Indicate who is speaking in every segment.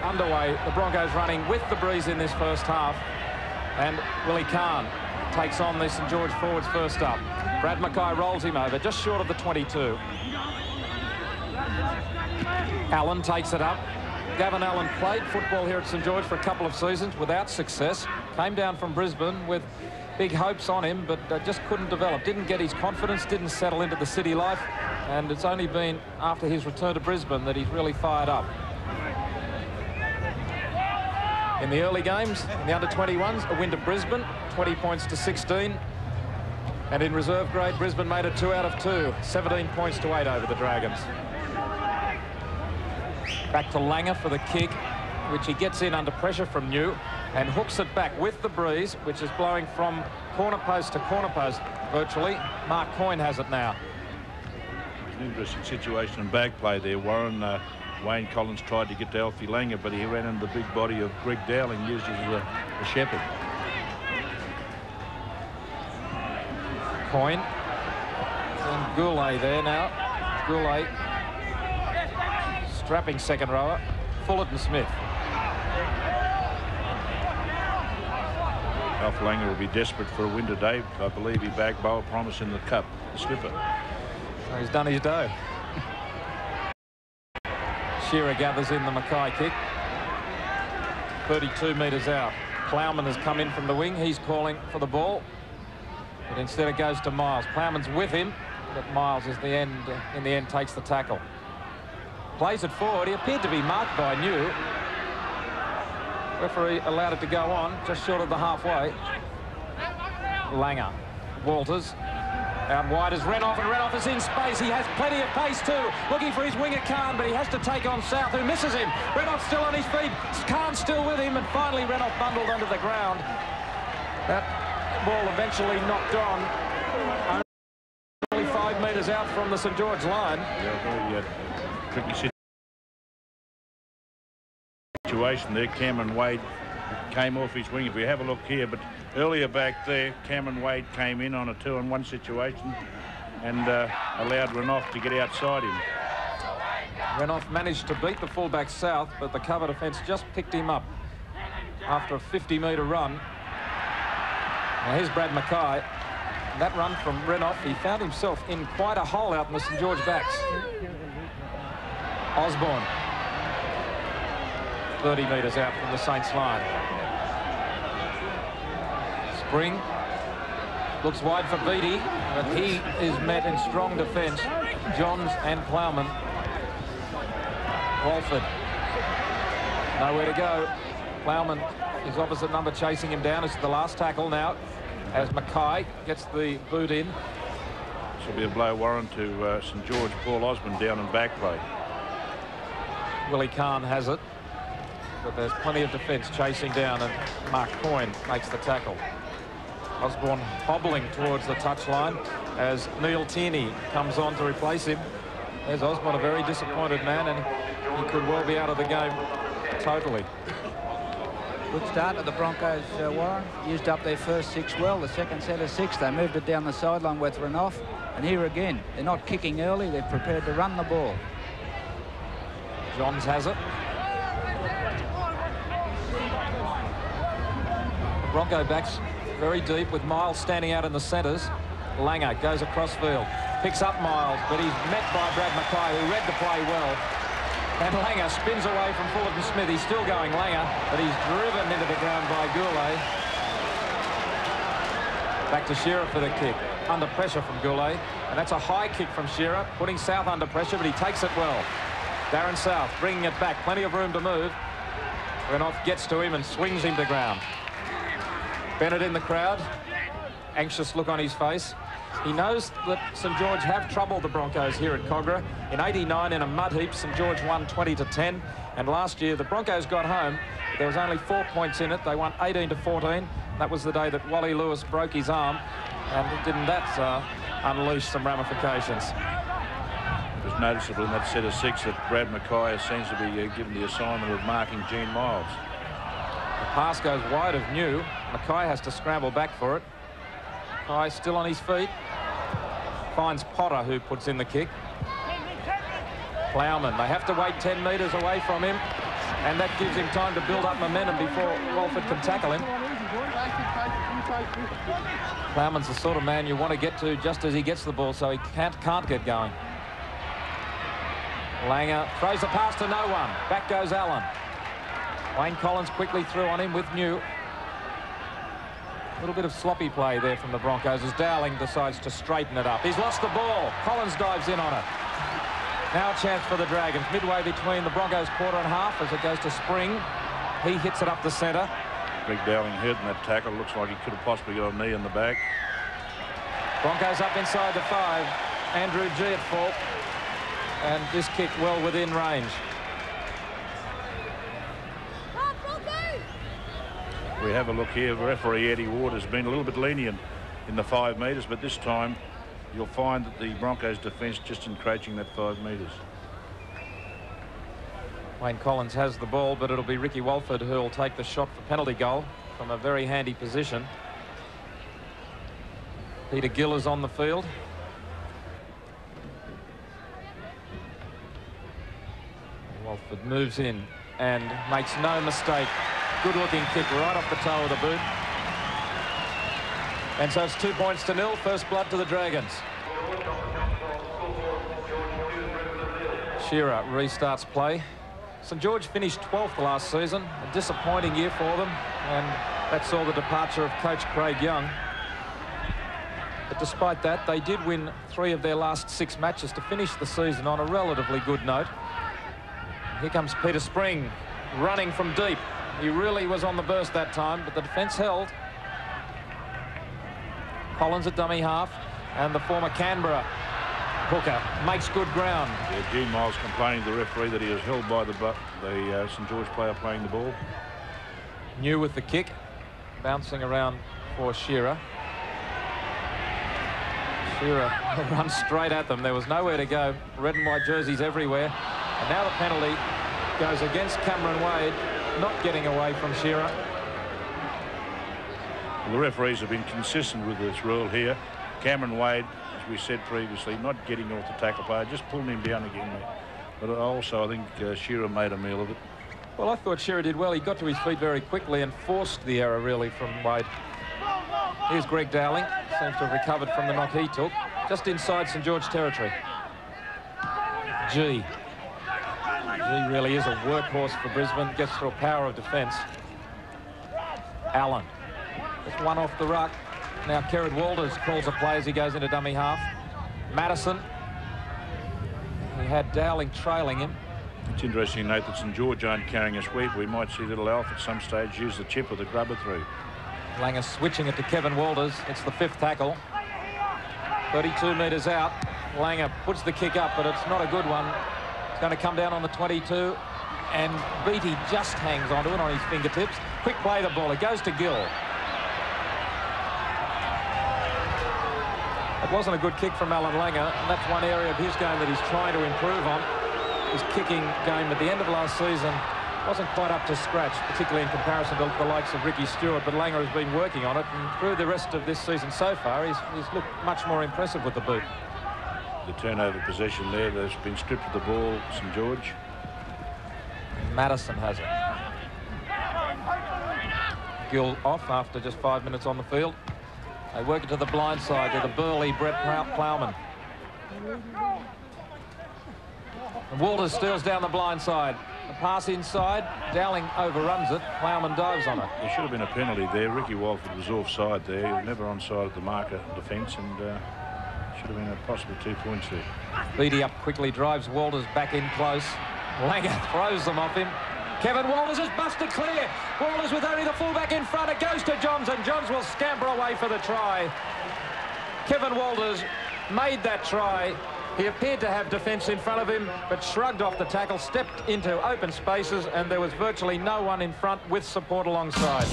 Speaker 1: underway. The Broncos running with the breeze in this first half. And Willie Kahn takes on the St George forwards first up. Brad Mackay rolls him over, just short of the 22. Allen takes it up. Gavin Allen played football here at St George for a couple of seasons without success. Came down from Brisbane with big hopes on him, but just couldn't develop. Didn't get his confidence, didn't settle into the city life. And it's only been after his return to Brisbane that he's really fired up. In the early games, in the under-21s, a win to Brisbane, 20 points to 16. And in reserve grade, Brisbane made it 2 out of 2, 17 points to 8 over the Dragons. Back to Langer for the kick, which he gets in under pressure from New and hooks it back with the breeze, which is blowing from corner post to corner post virtually. Mark Coyne has it now.
Speaker 2: An interesting situation in bag play there, Warren. Wayne Collins tried to get to Alfie Langer, but he ran into the big body of Greg Dowling, used as a shepherd.
Speaker 1: Coyne and Goulet there now. Goulet, strapping second rower. Fullerton Smith.
Speaker 2: Alfie Langer will be desperate for a win today. I believe he bagged Boa Promise in the cup, the slipper.
Speaker 1: So he's done his dough. Shearer gathers in the Mackay kick. 32 metres out. Plowman has come in from the wing. He's calling for the ball. But instead it goes to Miles. Plowman's with him, but Miles is in the end takes the tackle. Plays it forward. He appeared to be marked by New. Referee allowed it to go on, just short of the halfway. Langer. Walters. Out wide is Renoff, and Renoff is in space. He has plenty of pace too. Looking for his winger Kahn, but he has to take on South, who misses him. Renoff still on his feet. Kahn still with him, and finally Renoff bundled under the ground. That ball eventually knocked on. Only 5 metres out from the St George line.
Speaker 2: Yeah, very tricky situation there. Cameron Wade came off his wing. If we have a look here, but earlier back there, Cameron Wade came in on a 2-on-1 situation and allowed Renoff to get outside him.
Speaker 1: Renoff managed to beat the fullback South, but the cover defence just picked him up after a 50-metre run. Now here's Brad Mackay. That run from Renoff, he found himself in quite a hole out in the St George backs. Osborne. 30 metres out from the Saints line. Spring looks wide for Beattie, but he is met in strong defence. Johns and Plowman. Walford. Nowhere to go. Plowman is opposite number chasing him down. It's the last tackle now as Mackay gets the boot in.
Speaker 2: This will be a blow, Warren, to St George. Paul Osborne down in back play.
Speaker 1: Willie Kahn has it, but there's plenty of defence chasing down, and Mark Coyne makes the tackle. Osborne hobbling towards the touchline as Neil Tierney comes on to replace him. There's Osborne, a very disappointed man, and he could well be out of the game totally.
Speaker 3: Good start to the Broncos, Warren. Used up their first 6 well. The second set of 6, they moved it down the sideline with Renoff. And here again, they're not kicking early. They're prepared to run the ball.
Speaker 1: Johns has it. The Bronco backs very deep with Miles standing out in the centres. Langer goes across field, picks up Miles, but he's met by Brad Mackay, who read the play well. And Langer spins away from Fullerton Smith. He's still going, Langer, but he's driven into the ground by Goulet. Back to Shearer for the kick. Under pressure from Goulet. And that's a high kick from Shearer, putting South under pressure, but he takes it well. Darren South bringing it back. Plenty of room to move. Renoff gets to him and swings him to ground. Bennett in the crowd. Anxious look on his face. He knows that St George have troubled the Broncos here at Cogra. In '89, in a mud heap, St George won 20-10. And last year, the Broncos got home. There was only 4 points in it. They won 18-14. That was the day that Wally Lewis broke his arm. And didn't that unleash some ramifications?
Speaker 2: It was noticeable in that set of 6 that Brad Mackay seems to be given the assignment of marking Gene Miles.
Speaker 1: The pass goes wide of New. Mackay has to scramble back for it. Mackay still on his feet. Finds Potter, who puts in the kick. Plowman, they have to wait 10 metres away from him. And that gives him time to build up momentum before Walford can tackle him. Plowman's the sort of man you want to get to just as he gets the ball, so he can't get going. Langer throws the pass to no one. Back goes Allen. Wayne Collins quickly through on him with New. A little bit of sloppy play there from the Broncos as Dowling decides to straighten it up. He's lost the ball. Collins dives in on it. Now a chance for the Dragons. Midway between the Broncos quarter and half as it goes to Spring. He hits it up the centre.
Speaker 2: Big Dowling hurt in that tackle. Looks like he could have possibly got a knee in the back.
Speaker 1: Broncos up inside the 5. Andrew G at fault. And this kick well within range.
Speaker 2: We have a look here. Referee Eddie Ward has been a little bit lenient in the 5 metres, but this time you'll find that the Broncos defence just encroaching that 5 metres.
Speaker 1: Wayne Collins has the ball, but it'll be Ricky Walford who'll take the shot for penalty goal from a very handy position. Peter Gill is on the field. Walford moves in and makes no mistake. Good-looking kick right off the toe of the boot. And so it's 2 points to 0. First blood to the Dragons. Shearer restarts play. St George finished 12th last season. A disappointing year for them. And that saw the departure of coach Craig Young. But despite that, they did win 3 of their last 6 matches to finish the season on a relatively good note. Here comes Peter Spring running from deep. He really was on the burst that time, but the defence held. Collins at dummy half, and the former Canberra hooker makes good ground.
Speaker 2: Yeah, Gene Miles complaining to the referee that he was held by the St George player playing the ball.
Speaker 1: New with the kick, bouncing around for Shearer. Shearer runs straight at them. There was nowhere to go. Red and white jerseys everywhere. And now the penalty goes against Cameron Wade, not getting away from Shearer.
Speaker 2: Well, the referees have been consistent with this rule here. Cameron Wade, as we said previously, not getting off the tackle player, just pulling him down again. But also, I think Shearer made a meal of it.
Speaker 1: Well, I thought Shearer did well. He got to his feet very quickly and forced the error, really, from Wade. Here's Greg Dowling. Seems to have recovered from the knock he took. Just inside St George territory. G really is a workhorse for Brisbane. Gets through a power of defence. Allen. Just one off the ruck. Now Kerrod Walters calls a play as he goes into dummy half. Madison. He had Dowling trailing him.
Speaker 2: It's interesting to note that St George aren't carrying a sweep. We might see little Alf at some stage use the chip with the grubber through.
Speaker 1: Langer switching it to Kevin Walters. It's the 5th tackle. 32 metres out. Langer puts the kick up, but it's not a good one. It's going to come down on the 22, and Beattie just hangs onto it on his fingertips. Quick play the ball. It goes to Gill. It wasn't a good kick from Alan Langer, and that's one area of his game that he's trying to improve on. His kicking game at the end of last season wasn't quite up to scratch, particularly in comparison to the likes of Ricky Stewart, but Langer has been working on it, and through the rest of this season so far, he's looked much more impressive with the boot.
Speaker 2: The turnover possession there, they've been stripped of the ball, St George.
Speaker 1: Madison has it. Gill off after just 5 minutes on the field. They work it to the blind side to the burly Brett Plowman. And Walters steals down the blind side. The pass inside. Dowling overruns it. Plowman dives on it.
Speaker 2: There should have been a penalty there. Ricky Walford was offside there. He was never onside at the marker defence, and should have been a possible 2 points there.
Speaker 1: Beattie up quickly, drives Walters back in close. Langer throws them off him. Kevin Walters has busted clear. Walters with only the fullback in front. It goes to Johns, and Johns will scamper away for the try. Kevin Walters made that try. He appeared to have defence in front of him, but shrugged off the tackle, stepped into open spaces, and there was virtually no one in front with support alongside.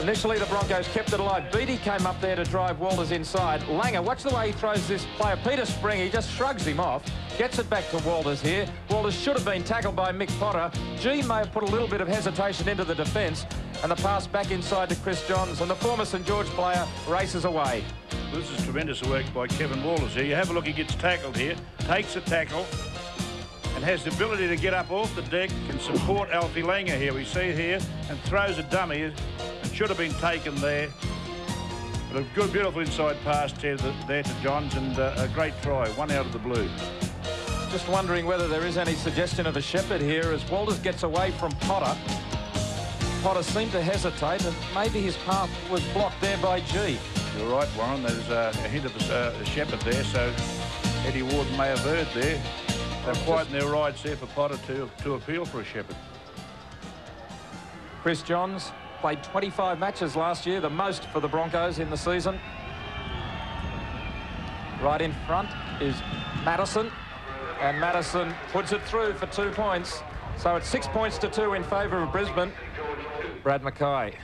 Speaker 1: Initially, the Broncos kept it alive. Beattie came up there to drive Walters inside. Langer, watch the way he throws this player. Peter Spring, he just shrugs him off. Gets it back to Walters here. Walters should have been tackled by Mick Potter. G may have put a little bit of hesitation into the defence, and the pass back inside to Chris Johns, and the former St George player races away.
Speaker 2: This is tremendous work by Kevin Walters here. You have a look, he gets tackled here, takes a tackle, and has the ability to get up off the deck and support Alfie Langer here. We see here, and throws a dummy. It should have been taken there. But a good, beautiful inside pass there to Johns, and a great try, one out of the blue.
Speaker 1: Just wondering whether there is any suggestion of a shepherd here as Walters gets away from Potter. Potter seemed to hesitate, and maybe his path was blocked there by G.
Speaker 2: You're right, Warren. There's a hint of a shepherd there, so Eddie Ward may have erred there. They're quieting their rides there for Potter to appeal for a shepherd.
Speaker 1: Chris Johns played 25 matches last year, the most for the Broncos in the season. Right in front is Madison, and Madison puts it through for 2 points. So it's 6 points to 2 in favour of Brisbane. Brad Mackay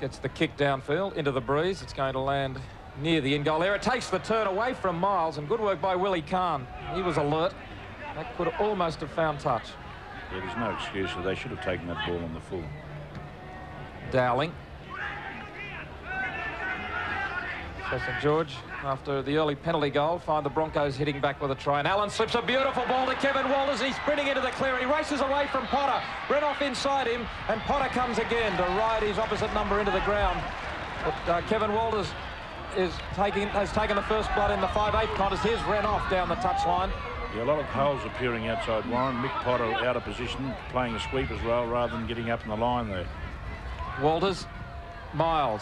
Speaker 1: gets the kick downfield into the breeze. It's going to land near the in-goal area. It takes the turn away from Miles, and good work by Willie Kahn. He was alert. That could almost have found touch.
Speaker 2: Yeah, there's no excuse. They should have taken that ball on the full.
Speaker 1: Dowling. So St George, after the early penalty goal, find the Broncos hitting back with a try. And Allen slips a beautiful ball to Kevin Walters. He's sprinting into the clear. He races away from Potter. Renoff inside him, and Potter comes again to ride his opposite number into the ground. But Kevin Walters has taken the first blood in the 5/8 contest. Here's Renoff down the touchline.
Speaker 2: Yeah, a lot of holes appearing outside Warren. Mick Potter out of position, playing a sweeper's role rather than getting up in the line there.
Speaker 1: Walters, Miles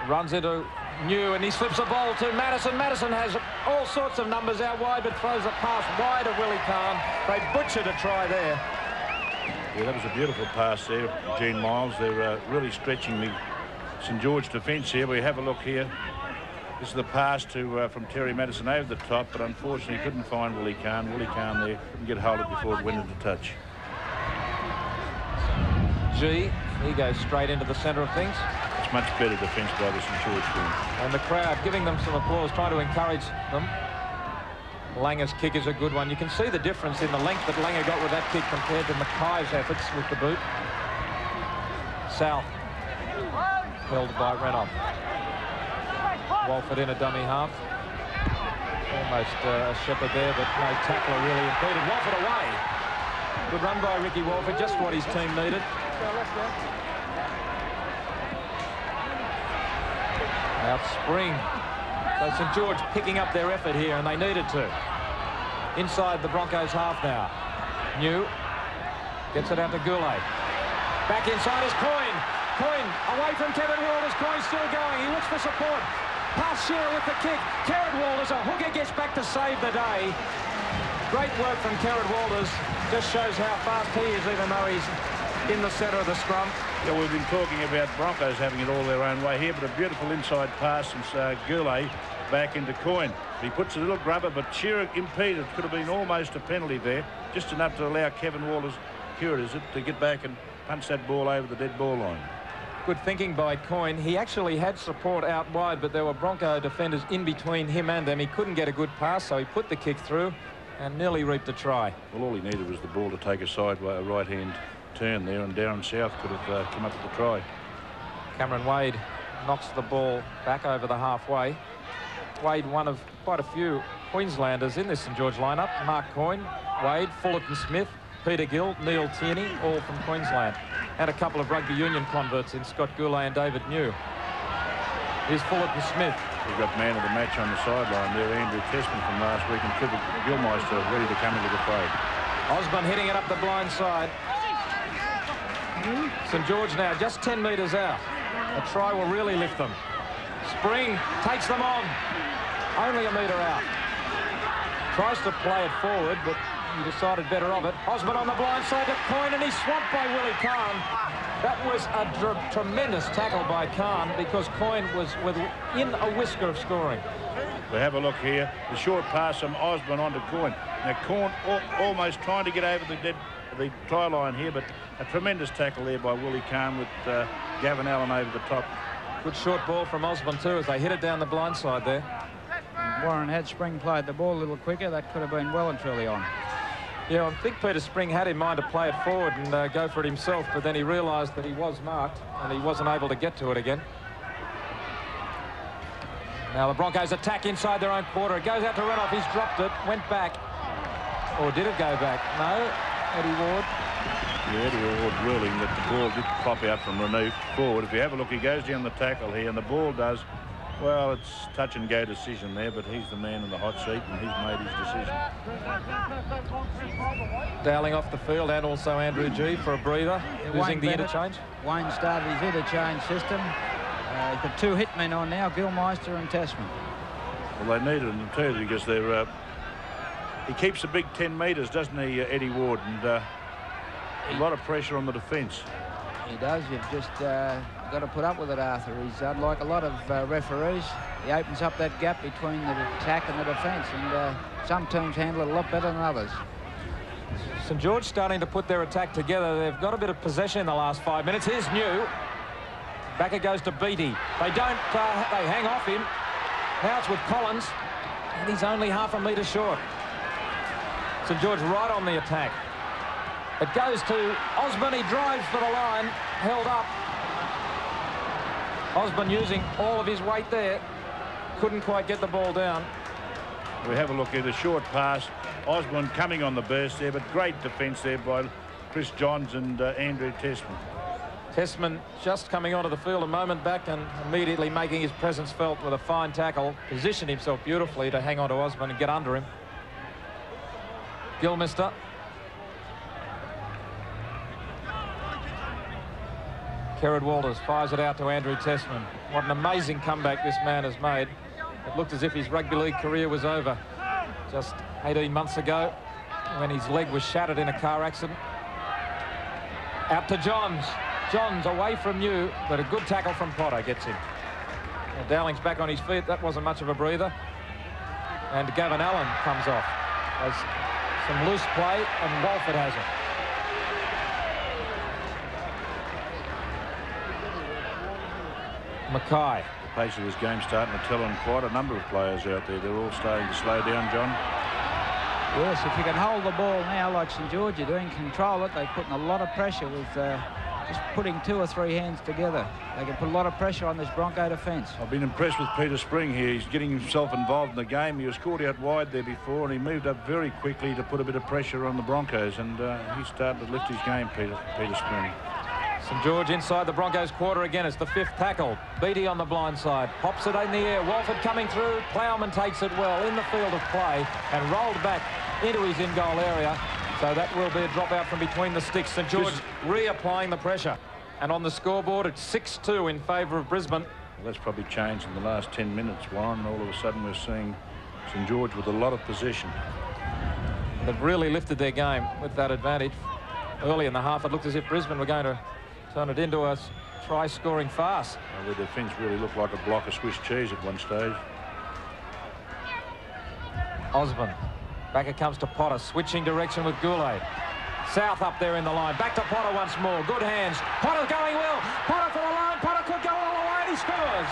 Speaker 1: runs into New, and he slips a ball to Madison. Madison has all sorts of numbers out wide, but throws a pass wide of Willie Kahn. They butchered a try there.
Speaker 2: Yeah, that was a beautiful pass there, Gene Miles. They're really stretching the St George defence here. We have a look here. This is the pass to from Terry Madison over the top, but unfortunately couldn't find Willie Kahn. Willie Kahn there couldn't get hold of it before it went into touch.
Speaker 1: G, he goes straight into the centre of things.
Speaker 2: It's much better defence by the St George team.
Speaker 1: And the crowd giving them some applause, trying to encourage them. Langer's kick is a good one. You can see the difference in the length that Langer got with that kick compared to Mackay's efforts with the boot. South held by Renoff. Walford in a dummy half. Almost a shepherd there, but no tackler really impeded. Walford away. Good run by Ricky Walford, just what his team needed. Out spring. So St George picking up their effort here, and they needed to. Inside the Broncos half now. New gets it out to Goulet. Back inside is Coyne. Coyne away from Kevin Walters. Coyne still going. He looks for support. Past Shearer with the kick. Kerrod Walters, a hooker, gets back to save the day. Great work from Kerrod Walters. Just shows how fast he is, even though he's in the centre of the scrum.
Speaker 2: Yeah, we've been talking about Broncos having it all their own way here, but a beautiful inside pass from Goulet back into Coyne. He puts a little grubber, but Shearer impeded. Could have been almost a penalty there, just enough to allow Kevin Walters, here it is, to get back and punch that ball over the dead ball line.
Speaker 1: Good thinking by Coyne. He actually had support out wide, but there were Bronco defenders in between him and them. He couldn't get a good pass, so he put the kick through and nearly reaped a try.
Speaker 2: Well, all he needed was the ball to take a sideways, a right-hand turn there, and Darren South could have come up with the try.
Speaker 1: Cameron Wade knocks the ball back over the halfway. Wade, one of quite a few Queenslanders in this St George lineup. Mark Coyne, Wade, Fullerton Smith, Peter Gill, Neil Tierney, all from Queensland. And a couple of rugby union converts in Scott Goulet and David New. Here's Fullerton Smith.
Speaker 2: We've got man of the match on the sideline there, Andrew Testman from last week, and Trevor Gilmeister ready to come into the fray.
Speaker 1: Osborne hitting it up the blind side. St George now just 10 metres out. A try will really lift them. Spring takes them on. Only a metre out. Tries to play it forward, but he decided better of it. Osborne on the blind side to Coyne, and he's swamped by Willie Kahn. That was a tremendous tackle by Kahn, because Coyne was within a whisker of scoring.
Speaker 2: We have a look here. The short pass from Osborne onto Coyne. Now Coyne almost trying to get over the try line here, but a tremendous tackle there by Willie Kahn with Gavin Allen over the top.
Speaker 1: Good short ball from Osborne too, as they hit it down the blind side there.
Speaker 3: Warren, had Spring played the ball a little quicker, that could have been well and truly on.
Speaker 1: Yeah, I think Peter Spring had in mind to play it forward and go for it himself, but then he realised that he was marked and he wasn't able to get to it again. Now the Broncos attack inside their own quarter. It goes out to Renoff. He's dropped it, went back. Or did it go back? No. Eddie Ward.
Speaker 2: Yeah, Eddie Ward ruling that the ball did pop out from Renouf forward. If you have a look, he goes down the tackle here, and the ball does. Well, it's touch and go decision there, but he's the man in the hot seat, and he's made his decision.
Speaker 1: Dowling off the field, and also Andrew G for a breather, using the interchange.
Speaker 3: Wayne started his interchange system. He's got 2 hitmen on now, Gilmeister and Tasman.
Speaker 2: Well, they needed him too, because they're... he keeps a big 10 metres, doesn't he, Eddie Ward? And a lot of pressure on the defence.
Speaker 3: He does. You've just got to put up with it, Arthur. He's unlike a lot of referees. He opens up that gap between the attack and the defence, and some teams handle it a lot better than others.
Speaker 1: St George starting to put their attack together. They've got a bit of possession in the last 5 minutes. Here's New. Back it goes to Beattie. They don't. They hang off him. Now it's with Collins, and he's only half a metre short. St George right on the attack. It goes to Osborne. He drives for the line, held up. Osborne using all of his weight there. Couldn't quite get the ball down.
Speaker 2: We have a look at a short pass. Osborne coming on the burst there, but great defence there by Chris Johns and Andrew Testman.
Speaker 1: Testman just coming onto the field a moment back and immediately making his presence felt with a fine tackle. Positioned himself beautifully to hang on to Osborne and get under him. Gilmeister. Kerrod Walters fires it out to Andrew Testman. What an amazing comeback this man has made. It looked as if his rugby league career was over just 18 months ago when his leg was shattered in a car accident. Out to Johns. Johns away from you, but a good tackle from Potter gets him. Well, Dowling's back on his feet. That wasn't much of a breather. And Gavin Allen comes off. There's some loose play, and Walford has it. Mackay.
Speaker 2: The pace of this game starting to tell on quite a number of players out there. They're all starting to slow down, John.
Speaker 3: Yes, if you can hold the ball now like St George are doing, control it, they're putting a lot of pressure with just putting 2 or 3 hands together. They can put a lot of pressure on this Bronco defence.
Speaker 2: I've been impressed with Peter Spring here. He's getting himself involved in the game. He was caught out wide there before, and he moved up very quickly to put a bit of pressure on the Broncos, and he's starting to lift his game, Peter Spring.
Speaker 1: St George inside the Broncos quarter again. It's the 5th tackle. Beattie on the blind side. Pops it in the air. Walford coming through. Plowman takes it well in the field of play and rolled back into his in-goal area. So that will be a drop out from between the sticks. St George reapplying the pressure. And on the scoreboard, it's 6-2 in favour of Brisbane.
Speaker 2: Well, that's probably changed in the last 10 minutes, Warren. All of a sudden we're seeing St George with a lot of possession.
Speaker 1: They've really lifted their game with that advantage. Early in the half, it looked as if Brisbane were going to turn it into a try-scoring farce.
Speaker 2: Well, the defence really looked like a block of Swiss cheese at one stage.
Speaker 1: Osborne. Back it comes to Potter, switching direction with Goulet. South up there in the line. Back to Potter once more. Good hands. Potter going well. Potter for the line. Potter could go all the way, and he scores.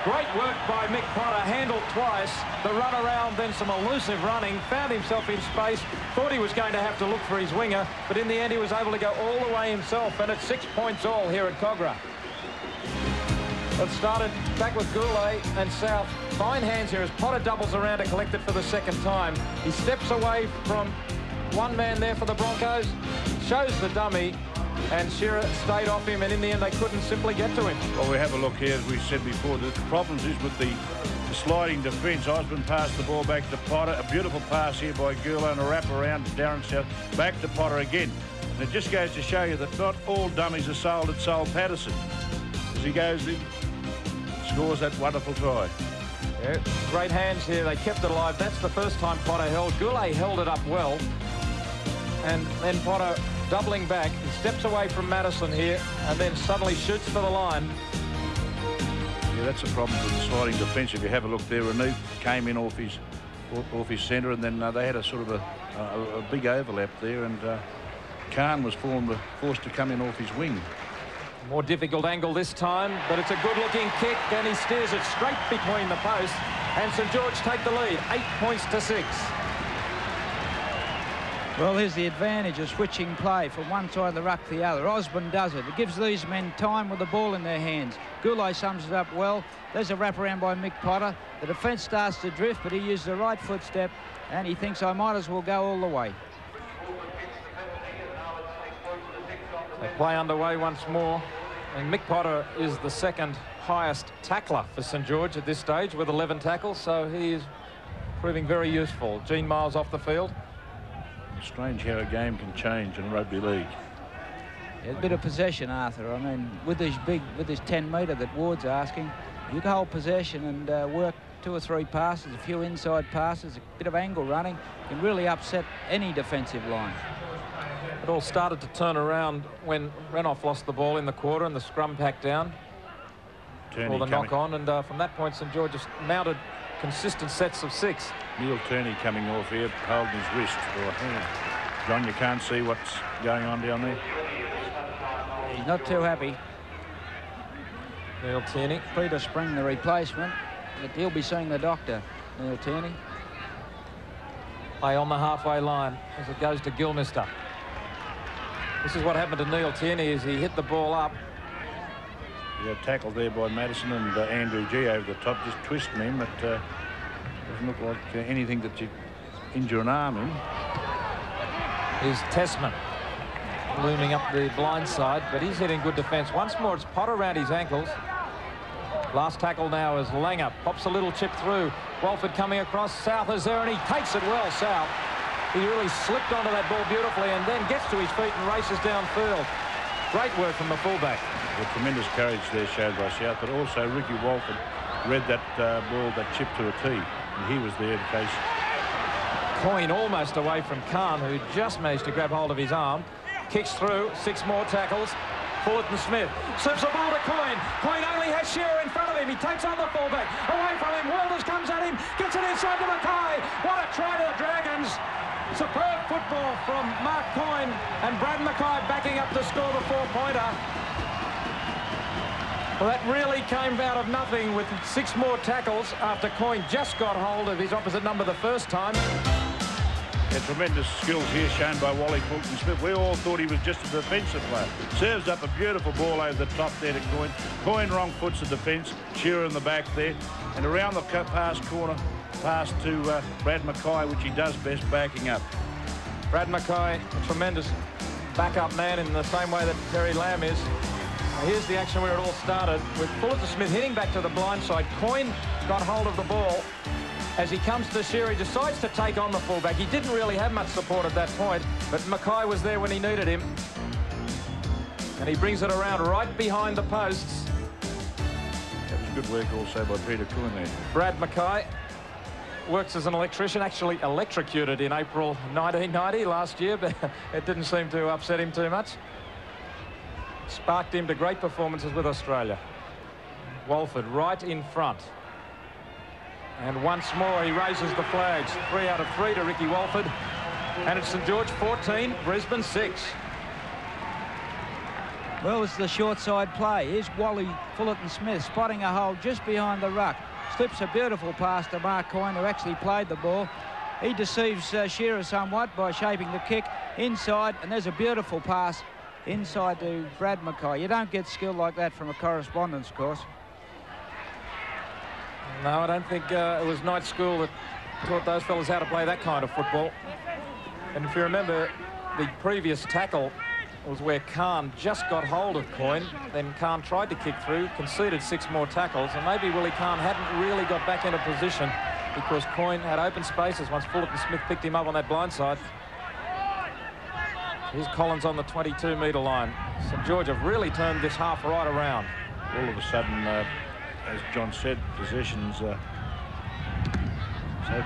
Speaker 1: Great work by Mick Potter. Handled twice. The run around, then some elusive running. Found himself in space. Thought he was going to have to look for his winger, but in the end he was able to go all the way himself, and it's 6 points all here at Cogra. It started back with Goulet and South. Fine hands here as Potter doubles around to collect it for the 2nd time. He steps away from one man there for the Broncos, shows the dummy, and Shearer stayed off him, and in the end they couldn't simply get to him.
Speaker 2: Well, we have a look here, as we said before. The problems is with the sliding defence. Osborne passed the ball back to Potter. A beautiful pass here by Goulet, and a wrap around Darren South. Back to Potter again. And it just goes to show you that not all dummies are sold at Sol Patterson. As he goes in, scores that wonderful try.
Speaker 1: Yeah, great hands here. They kept it alive. That's the first time Potter held. Goulet held it up well. And then Potter doubling back. He steps away from Madison here and then suddenly shoots for the line.
Speaker 2: Yeah, that's the problem with the sliding defence. If you have a look there, Renouf came in off his centre, and then they had a sort of a big overlap there, and Khan was forced to come in off his wing.
Speaker 1: More difficult angle this time, but it's a good-looking kick, and he steers it straight between the posts, and St George take the lead, 8 points to 6.
Speaker 3: Well, here's the advantage of switching play from one side of the ruck to the other. Osborne does it. It gives these men time with the ball in their hands. Goulet sums it up well. There's a wraparound by Mick Potter. The defence starts to drift, but he used the right footstep, and he thinks I might as well go all the way.
Speaker 1: So play underway once more. And Mick Potter is the second highest tackler for St George at this stage with 11 tackles, so he is proving very useful. Gene Miles off the field.
Speaker 2: Strange how a game can change in rugby league.
Speaker 3: Yeah, a bit of possession, Arthur. I mean, with this 10-metre that Ward's asking, you can hold possession and work 2 or 3 passes, a few inside passes, a bit of angle running, can really upset any defensive line.
Speaker 1: It all started to turn around when Renouf lost the ball in the quarter and the scrum packed down.
Speaker 2: Turney
Speaker 1: Or the knock on, and from that point St George has mounted consistent sets of 6.
Speaker 2: Neil Turney coming off here, holding his wrist or hand. John, you can't see what's going on down there.
Speaker 3: He's not too happy.
Speaker 1: Neil Tierney.
Speaker 3: Peter Spring, the replacement, but he'll be seeing the doctor, Neil Tierney.
Speaker 1: Play on the halfway line as it goes to Gilmister. This is what happened to Neil Tierney, is he hit the ball up.
Speaker 2: He got tackled there by Madison and Andrew G over the top, just twisting him. It doesn't look like anything that you injure an arm in.
Speaker 1: Is Tessman looming up the blind side, but he's hitting good defence. Once more, it's Potter around his ankles. Last tackle now is Langer. Pops a little chip through. Walford coming across. South is there, and he takes it well, South. He really slipped onto that ball beautifully and then gets to his feet and races downfield. Great work from the fullback.
Speaker 2: Well, tremendous courage there showed by South, but also Ricky Walford read that ball, that chip to a tee, and he was there in case.
Speaker 1: Coyne almost away from Khan, who just managed to grab hold of his arm. Kicks through, 6 more tackles. Fullerton Smith slips the ball to Coyne. Coyne only has Shearer in front of him. He takes on the fullback. Away from him, Wilders comes at him, gets it inside to Mackay. What a try to the Dragons. Superb football from Mark Coyne, and Brad Mackay backing up to score the 4-pointer. Well, that really came out of nothing with 6 more tackles after Coyne just got hold of his opposite number the first time.
Speaker 2: Yeah, tremendous skills here shown by Wally Fulton Smith. We all thought he was just a defensive player. Serves up a beautiful ball over the top there to Coyne. Coyne wrong foots the defence. Shearer in the back there. And around the pass corner, pass to Brad Mackay, which he does best, backing up.
Speaker 1: Brad Mackay, a tremendous backup man in the same way that Terry Lamb is. Here's the action where it all started, with Fullerton Smith hitting back to the blind side. Coyne got hold of the ball. As he comes to Shearer, he decides to take on the fullback. He didn't really have much support at that point, but Mackay was there when he needed him. And he brings it around right behind the posts.
Speaker 2: That was good work also by Peter Coyne there.
Speaker 1: Brad Mackay works as an electrician, actually electrocuted in April 1990 last year, but it didn't seem to upset him too much. Sparked him to great performances with Australia. Walford right in front. And once more he raises the flags. 3 out of 3 to Ricky Walford. And it's St George 14, Brisbane 6.
Speaker 3: Well, it's the short side play. Here's Wally Fullerton Smith spotting a hole just behind the ruck. Slips a beautiful pass to Mark Coyne, who actually played the ball. He deceives Shearer somewhat by shaping the kick inside, and there's a beautiful pass inside to Brad Mackay. You don't get skill like that from a correspondence course.
Speaker 1: No, I don't think it was night school that taught those fellas how to play that kind of football. And if you remember, the previous tackle was where Khan just got hold of Coyne. Then Khan tried to kick through, conceded 6 more tackles, and maybe Willie Khan hadn't really got back into position because Coyne had open spaces once Fullerton Smith picked him up on that blind side. Here's Collins on the 22-metre line. St George have really turned this half right around.
Speaker 2: All of a sudden, as John said, possessions so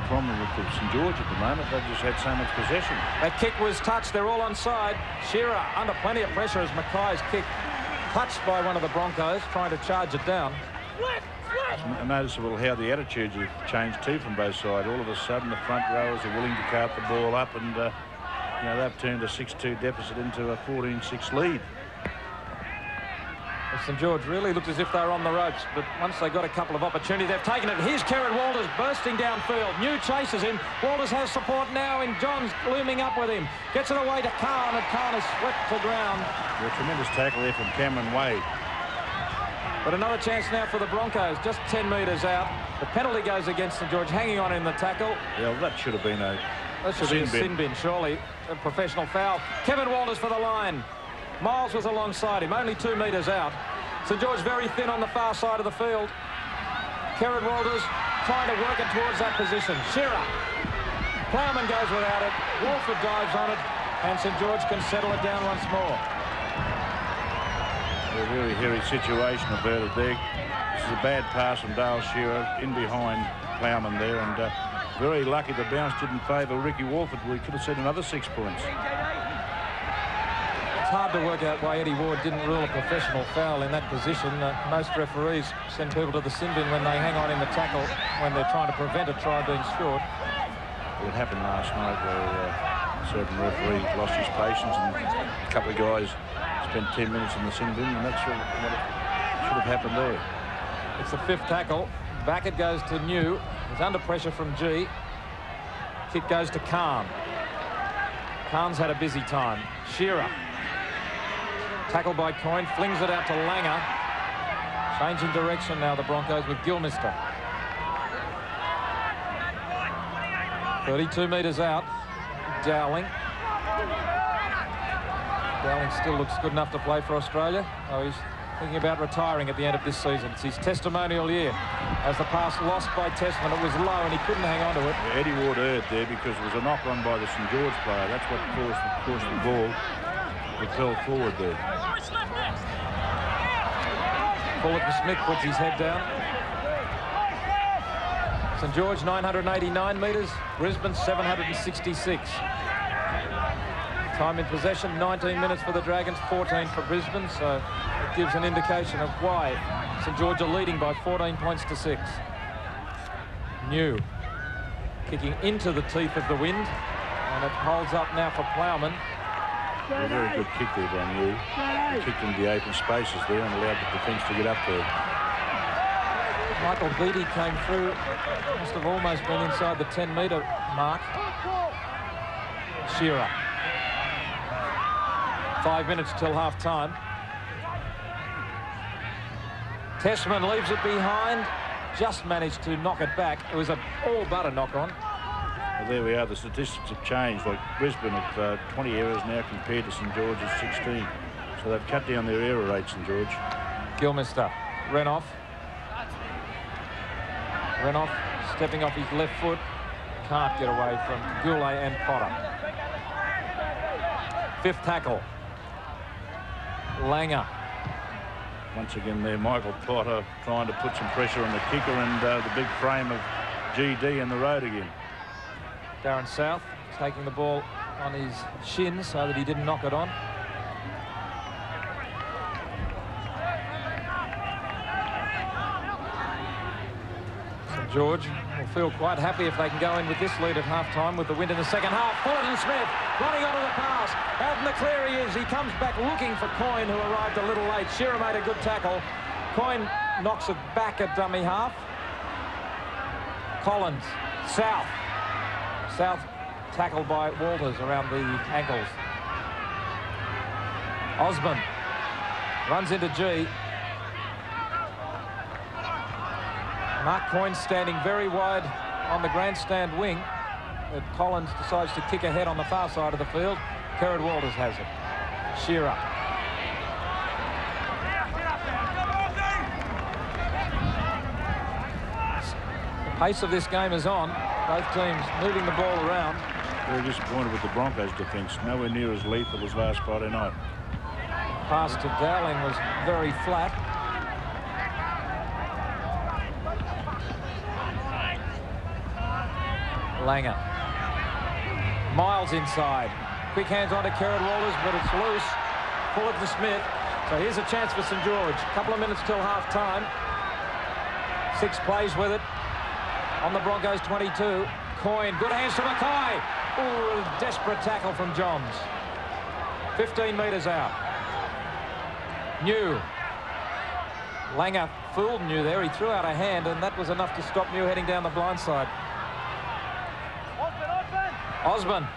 Speaker 2: prominent with St George at the moment. They've just had so much possession.
Speaker 1: That kick was touched. They're all onside. Shearer under plenty of pressure as Mackay's kick touched by one of the Broncos, trying to charge it down.
Speaker 2: It's noticeable how the attitudes have changed too from both sides. All of a sudden, the front rowers are willing to cart the ball up, and you know, they've turned a 6-2 deficit into a 14-6 lead.
Speaker 1: St George really looked as if they were on the ropes, but once they got a couple of opportunities, they've taken it. Here's Kerrod Walters bursting downfield. New chases him. Walters has support now in Johns looming up with him. Gets it away to Khan, and Khan is swept to ground.
Speaker 2: A tremendous tackle there from Cameron Wade.
Speaker 1: But another chance now for the Broncos, just 10 metres out. The penalty goes against St George, hanging on in the tackle.
Speaker 2: Yeah, well, that should have been a
Speaker 1: sin bin, surely. A professional foul. Kevin Walters for the line. Miles was alongside him, only 2 metres out. St George very thin on the far side of the field. Kerrod Walters trying to work it towards that position. Shearer. Plowman goes without it. Walford dives on it, and St George can settle it down once more.
Speaker 2: A very hairy situation averted there. This is a bad pass from Dale Shearer in behind Plowman there, and very lucky the bounce didn't favour Ricky Walford. We could have seen another 6 points.
Speaker 1: It's hard to work out why Eddie Ward didn't rule a professional foul in that position. Most referees send people to the sin bin when they hang on in the tackle when they're trying to prevent a try being scored.
Speaker 2: It happened last night where a certain referee lost his patience and a couple of guys spent 10 minutes in the sin bin, and that's what should have happened there.
Speaker 1: It's the 5th tackle. Back it goes to New. He's under pressure from G. Kick goes to Khan. Khan's had a busy time. Shearer. Tackled by Coyne, flings it out to Langer. Changing direction now, the Broncos, with Gilmister. 32 metres out. Dowling. Dowling still looks good enough to play for Australia. Oh, he's thinking about retiring at the end of this season. It's his testimonial year. As the pass lost by Testman, it was low and he couldn't hang on to it.
Speaker 2: Yeah, Eddie Ward erred there because it was a knock-on by the St George player. That's what caused the ball to fell forward there.
Speaker 1: Fullerton Smith puts his head down. St George 989 metres, Brisbane 766. Time in possession 19 minutes for the Dragons, 14 for Brisbane, so it gives an indication of why St George are leading by 14 points to 6. New kicking into the teeth of the wind, and it holds up now for Plowman.
Speaker 2: A very good kick there by New. He kicked into the open spaces there and allowed the defence to get up there.
Speaker 1: Michael Beattie came through, must have almost been inside the 10-metre mark. Shearer. 5 minutes till half-time. Tessman leaves it behind, just managed to knock it back. It was all but a knock-on.
Speaker 2: Well, there we are. The statistics have changed. Like Brisbane have 20 errors now compared to St George's 16. So they've cut down their error rate, St George.
Speaker 1: Gilmister. Renoff stepping off his left foot. Can't get away from Goulet and Potter. 5th tackle. Langer.
Speaker 2: Once again there, Michael Potter trying to put some pressure on the kicker and the big frame of GD in the road again.
Speaker 1: Darren South taking the ball on his shin so that he didn't knock it on. St George will feel quite happy if they can go in with this lead at half-time with the wind in the second half. Fullerton Smith running onto the pass. Out in the clear he is. He comes back looking for Coyne, who arrived a little late. Shearer made a good tackle. Coyne knocks it back at dummy half. Collins. South tackled by Walters around the ankles. Osborne runs into G. Mark Coyne standing very wide on the grandstand wing. But Collins decides to kick ahead on the far side of the field. Kerrod Walters has it. Shearer. The pace of this game is on. Both teams moving the ball around.
Speaker 2: Very disappointed with the Broncos defence. Nowhere near as lethal as last Friday night.
Speaker 1: Pass to Dowling was very flat. Langer. Miles inside. Quick hands onto Kerrod Walters, but it's loose. Fullerton Smith. So here's a chance for St George. A couple of minutes till half-time. 6 plays with it. On the Broncos 22. Coyne, good hands to Mackay. Ooh, a desperate tackle from Johns. 15 metres out. New. Langer fooled New there. He threw out a hand, and that was enough to stop New heading down the blind side. Osborne.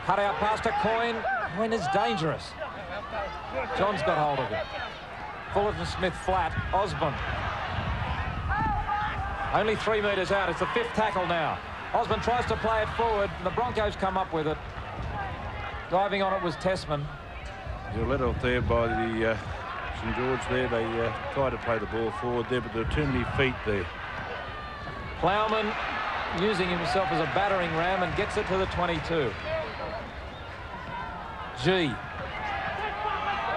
Speaker 1: Cut out past a Coyne. Coyne is dangerous. John's got hold of it. Fullerton Smith flat. Osborne. Only 3 metres out. It's the 5th tackle now. Osborne tries to play it forward, and the Broncos come up with it. Diving on it was Tessman.
Speaker 2: You're let off there by the St George there. They tried to play the ball forward there, but there were too many feet there.
Speaker 1: Plowman using himself as a battering ram and gets it to the 22. G.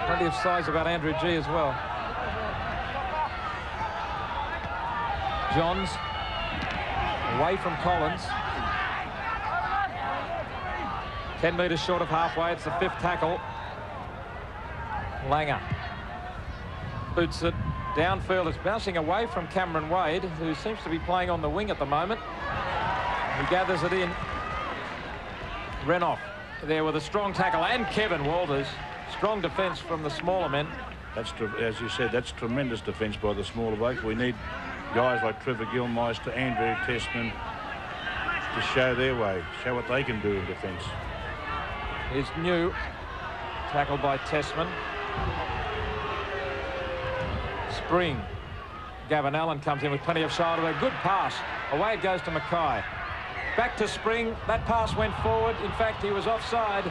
Speaker 1: Plenty of size about Andrew G as well. Johns away from Collins. 10 metres short of halfway. It's the 5th tackle. Langer boots it downfield. It's bouncing away from Cameron Wade, who seems to be playing on the wing at the moment. He gathers it in. Renoff there with a strong tackle, and Kevin Walters. Strong defence from the smaller men.
Speaker 2: That's, as you said, that's tremendous defence by the smaller blokes. We need guys like Trevor Gilmeister, Andrew Tessman to show their way, show what they can do in defence.
Speaker 1: Here's New, tackled by Tessman. Spring. Gavin Allen comes in with plenty of shoulder. A good pass. Away it goes to Mackay. Back to Spring. That pass went forward. In fact, he was offside.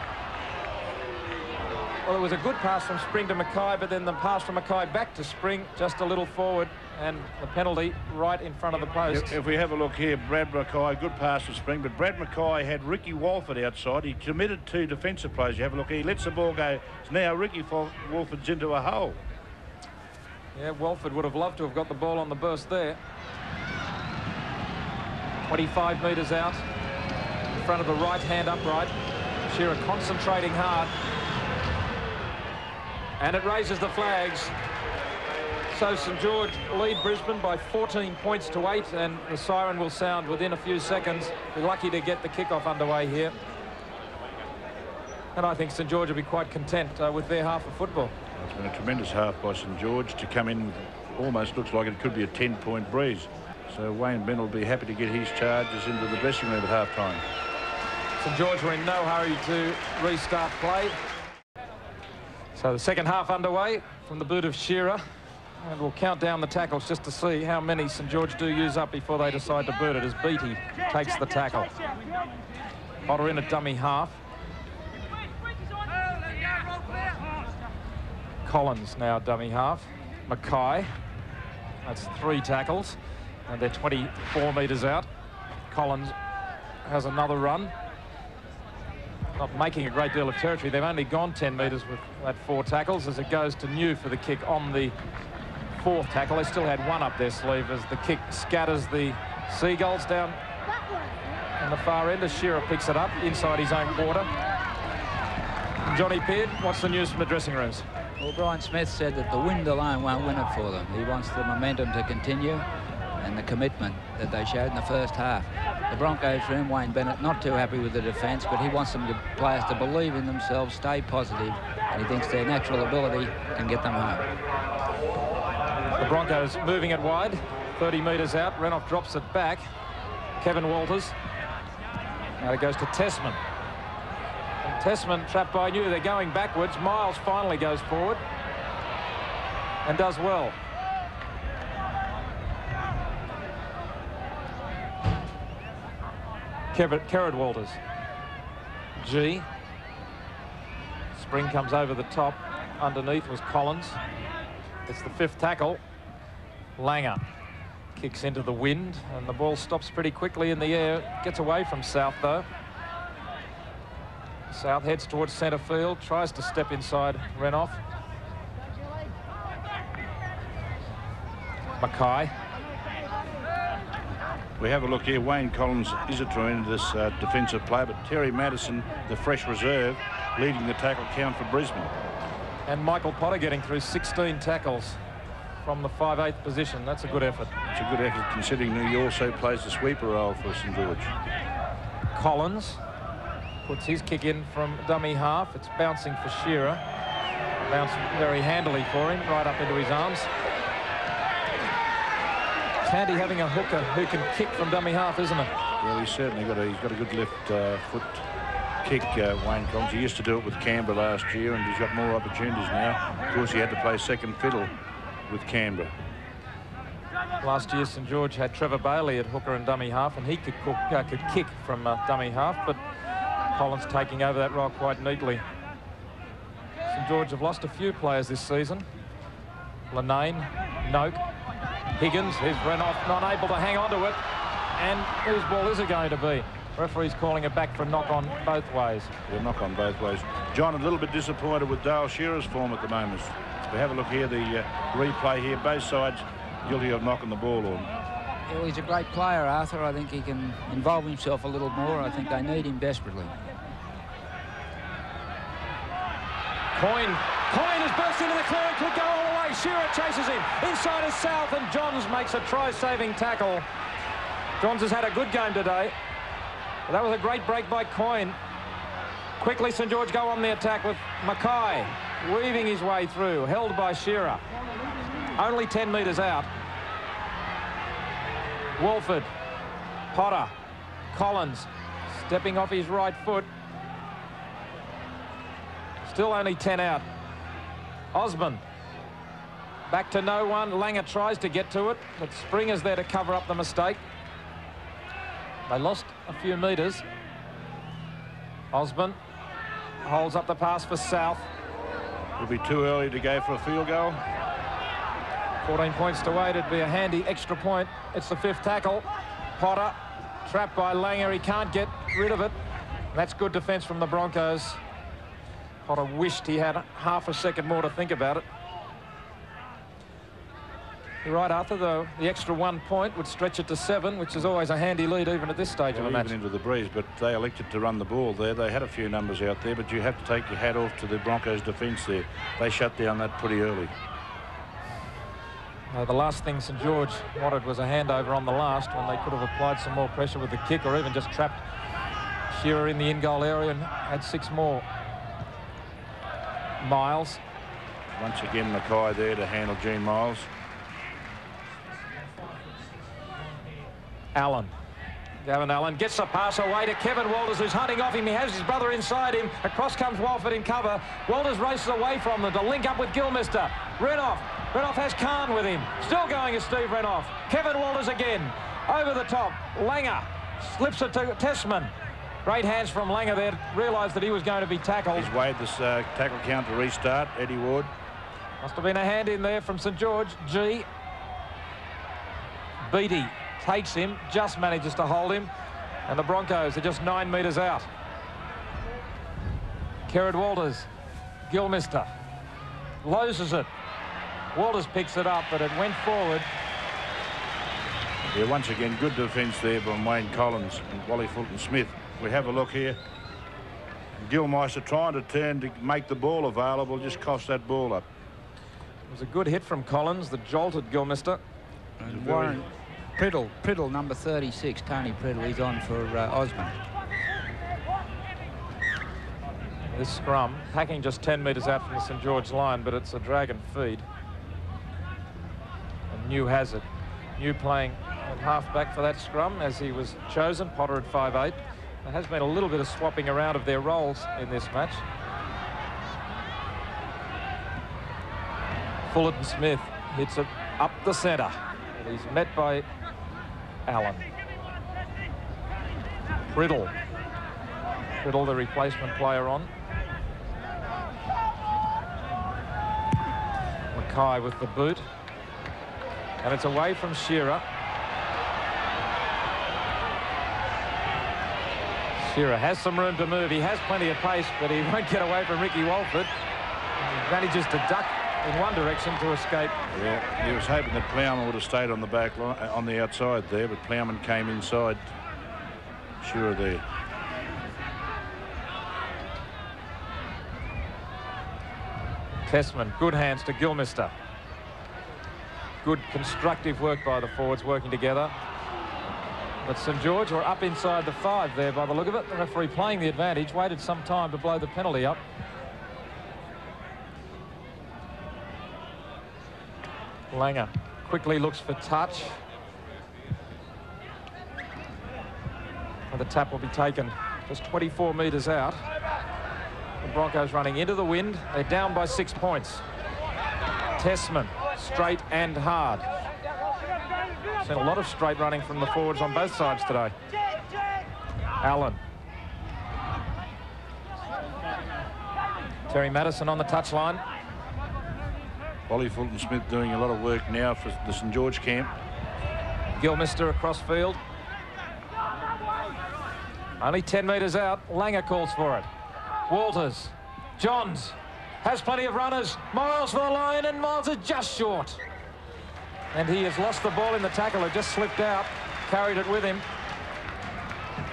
Speaker 1: Well, it was a good pass from Spring to Mackay, but then the pass from Mackay back to Spring, just a little forward, and the penalty right in front of the post.
Speaker 2: If we have a look here, Brad Mackay, good pass to Spring, but Brad Mackay had Ricky Walford outside. He committed 2 defensive plays. You have a look here. He lets the ball go. Now Ricky Walford's into a hole.
Speaker 1: Yeah, Walford would have loved to have got the ball on the burst there. 25 metres out in front of the right-hand upright. Shearer concentrating hard. And it raises the flags. So St George lead Brisbane by 14 points to 8, and the siren will sound within a few seconds. Be lucky to get the kickoff underway here. And I think St George will be quite content with their half of football.
Speaker 2: It's been a tremendous half by St George to come in. Almost looks like it could be a 10-point breeze. So Wayne Bennett will be happy to get his charges into the dressing room at half-time.
Speaker 1: St George were in no hurry to restart play. So the second half underway from the boot of Shearer. And we'll count down the tackles just to see how many St George do use up before they decide to boot it, as Beattie takes the tackle. Potter in at dummy half. Collins now dummy half. Mackay. That's 3 tackles. And they're 24 metres out. Collins has another run. Not making a great deal of territory. They've only gone 10 metres with that 4 tackles as it goes to New for the kick on the 4th tackle. They still had 1 up their sleeve as the kick scatters the Seagulls down on the far end as Shearer picks it up inside his own quarter. Johnny Peard, what's the news from the dressing rooms?
Speaker 3: Well, Brian Smith said that the wind alone won't win it for them. He wants the momentum to continue and the commitment that they showed in the first half. The Broncos room, Wayne Bennett, not too happy with the defence, but he wants them players to believe in themselves, stay positive, and he thinks their natural ability can get them home.
Speaker 1: The Broncos moving it wide, 30 metres out. Renoff drops it back. Kevin Walters. Now it goes to Tessman. And Tessman trapped by New. They're going backwards. Miles finally goes forward and does well. Kerrod Walters. G. Spring comes over the top. Underneath was Collins. It's the 5th tackle. Langer kicks into the wind, and the ball stops pretty quickly in the air. Gets away from South, though. South heads towards centre field, tries to step inside Renoff. Mackay.
Speaker 2: We have a look here. Wayne Collins is a tremendous defensive player, but Terry Madison, the fresh reserve, leading the tackle count for Brisbane.
Speaker 1: And Michael Potter getting through 16 tackles from the 5/8 position. That's a good effort.
Speaker 2: It's a good effort considering he also plays the sweeper role for St George.
Speaker 1: Collins puts his kick in from dummy half. It's bouncing for Shearer. Bounced very handily for him, right up into his arms. handy having a hooker who can kick from dummy half, isn't it?
Speaker 2: Well, he's certainly got a good left foot kick, Wayne Collins. He used to do it with Canberra last year, and he's got more opportunities now. Of course, he had to play second fiddle with Canberra.
Speaker 1: Last year, St George had Trevor Bailey at hooker and dummy half, and he could kick from dummy half, but Collins taking over that role quite neatly. St George have lost a few players this season. Linane, Noak, Higgins. Here's Renoff not able to hang on to it. And whose ball is it going to be? Referee's calling it back for a knock on both ways.
Speaker 2: Yeah, knock on both ways. John, a little bit disappointed with Dale Shearer's form at the moment. We have a look here, the replay here. Both sides guilty of knocking the ball on.
Speaker 3: Well, he's a great player, Arthur. I think he can involve himself a little more. I think they need him desperately.
Speaker 1: Coyne has burst into the clear and could go all the way. Shearer chases him. Inside is South, and Johns makes a try-saving tackle. Johns has had a good game today. But that was a great break by Coyne. Quickly, St George go on the attack with Mackay weaving his way through, held by Shearer. Only 10 metres out. Walford, Potter, Collins stepping off his right foot. Still only 10 out. Osborne back to no one. Langer tries to get to it, but Springer's there to cover up the mistake. They lost a few metres. Osborne holds up the pass for South.
Speaker 2: It'll be too early to go for a field goal.
Speaker 1: 14 points to 8. It'd be a handy extra point. It's the 5th tackle. Potter trapped by Langer. He can't get rid of it. And that's good defence from the Broncos. Potter wished he had half a second more to think about it. You're right, Arthur, though. The extra 1 point would stretch it to 7, which is always a handy lead even at this stage of a match.
Speaker 2: Even into the breeze, but they elected to run the ball there. They had a few numbers out there, but you have to take your hat off to the Broncos' defence there. They shut down that pretty early.
Speaker 1: The last thing St George wanted was a handover on the last, when they could have applied some more pressure with the kick, or even just trapped Shearer in the in-goal area and had 6 more. Miles.
Speaker 2: Once again, Mackay there to handle Gene Miles.
Speaker 1: Allen. Gavin Allen gets the pass away to Kevin Walters, who's hunting off him. He has his brother inside him. Across comes Walford in cover. Walters races away from them to link up with Gilmister. Renoff has Khan with him. Still going is Steve Renoff. Kevin Walters again. Over the top. Langer slips it to Tessman. Great hands from Langer there. Realised that he was going to be tackled.
Speaker 2: He's waved this tackle count to restart. Eddie Ward.
Speaker 1: Must have been a hand in there from St George. G. Beattie takes him, just manages to hold him, and the Broncos are just 9 metres out. Kerrod Walters, Gilmister, loses it. Walters picks it up, but it went forward.
Speaker 2: Yeah, once again, good defence there from Wayne Collins and Wally Fulton-Smith. We have a look here. Gilmeister trying to turn to make the ball available, just cost that ball up.
Speaker 1: It was a good hit from Collins that jolted Gilmister.
Speaker 3: And Warren Priddle, number 36, Tony Priddle, he's on for Osborne.
Speaker 1: This scrum, packing just 10 metres out from the St George line, but it's a Dragon feed. And New has it. New playing at half-back for that scrum, as he was chosen. Potter at 5'8". There has been a little bit of swapping around of their roles in this match. Fullerton-Smith hits it up the centre. He's met by Allen. Priddle, the replacement player on. Mackay with the boot. And it's away from Shearer. Shearer has some room to move. He has plenty of pace, but he won't get away from Ricky Walford. He manages to duck in one direction to escape.
Speaker 2: Yeah, he was hoping that Plowman would have stayed on the back line, on the outside there, but Plowman came inside. Shearer there.
Speaker 1: Tessman, good hands to Gilmister. Good constructive work by the forwards working together. But St George were up inside the 5 there by the look of it. The referee playing the advantage, waited some time to blow the penalty up. Langer quickly looks for touch. Well, the tap will be taken just 24 metres out. The Broncos running into the wind. They're down by 6 points. Tessman, straight and hard. Seen a lot of straight running from the forwards on both sides today. Allen. Terry Madison on the touchline.
Speaker 2: Wally Fulton-Smith doing a lot of work now for the St George camp.
Speaker 1: Gilmister across field. Only 10 metres out. Langer calls for it. Walters. Johns. Has plenty of runners. Miles for the line, and Miles is just short. And he has lost the ball in the tackle. It just slipped out. Carried it with him.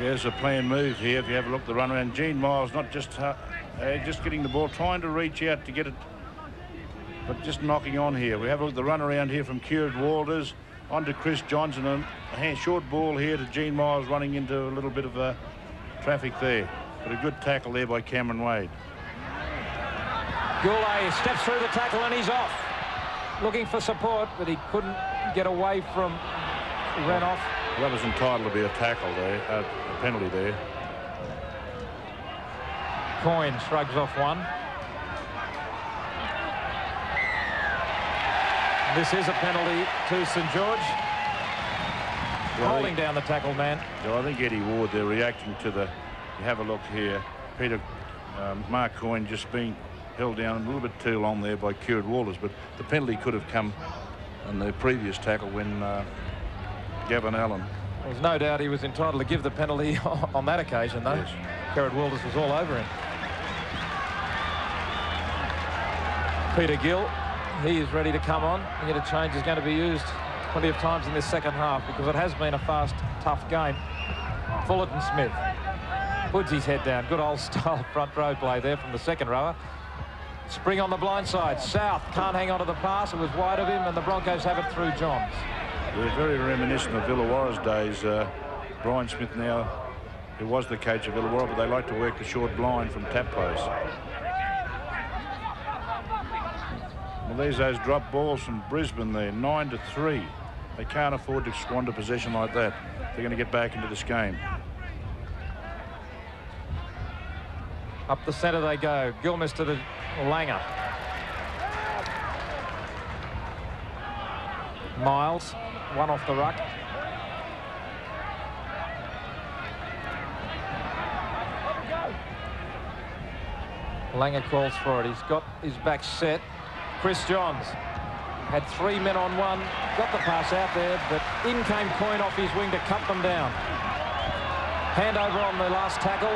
Speaker 2: There's a planned move here. If you have a look at the run around, Gene Miles not just getting the ball, trying to reach out to get it, but just knocking on here. We have a look at the run around here from Kieran Walters on to Chris Johnson, and a short ball here to Gene Miles running into a little bit of traffic there. But a good tackle there by Cameron Wade.
Speaker 1: Goulet steps through the tackle and he's off. Looking for support, but he couldn't get away from. He ran off.
Speaker 2: Well, that was entitled to be a tackle there, a penalty there.
Speaker 1: Coyne shrugs off one. This is a penalty to St George. Holding down the tackle man.
Speaker 2: Yeah, I think Eddie Ward, they're reacting to the. You have a look here. Mark Coyne just being held down a little bit too long there by Kieran Walters, but the penalty could have come on the previous tackle when Gavin Allen.
Speaker 1: There's no doubt he was entitled to give the penalty on that occasion, though.
Speaker 2: Yes.
Speaker 1: Kieran Walters was all over him. Peter Gill, he is ready to come on. And yet a change is going to be used plenty of times in this second half because it has been a fast, tough game. Fullerton Smith puts his head down. Good old style front row play there from the second rower. Spring on the blind side. South can't hang on to the pass. It was wide of him, and the Broncos have it through Johns.
Speaker 2: They're very reminiscent of Illawarra's days. Brian Smith now, who was the coach of Illawarra, but they like to work the short blind from tap post. Well, there's those drop balls from Brisbane there, 9-3. They can't afford to squander possession like that. They're going to get back into this game.
Speaker 1: Up the centre they go. Gilmister to Langer. Miles, one off the ruck. Langer calls for it. He's got his back set. Chris Johns had 3 men on one. Got the pass out there, but in came Coyne off his wing to cut them down. Handover on the last tackle.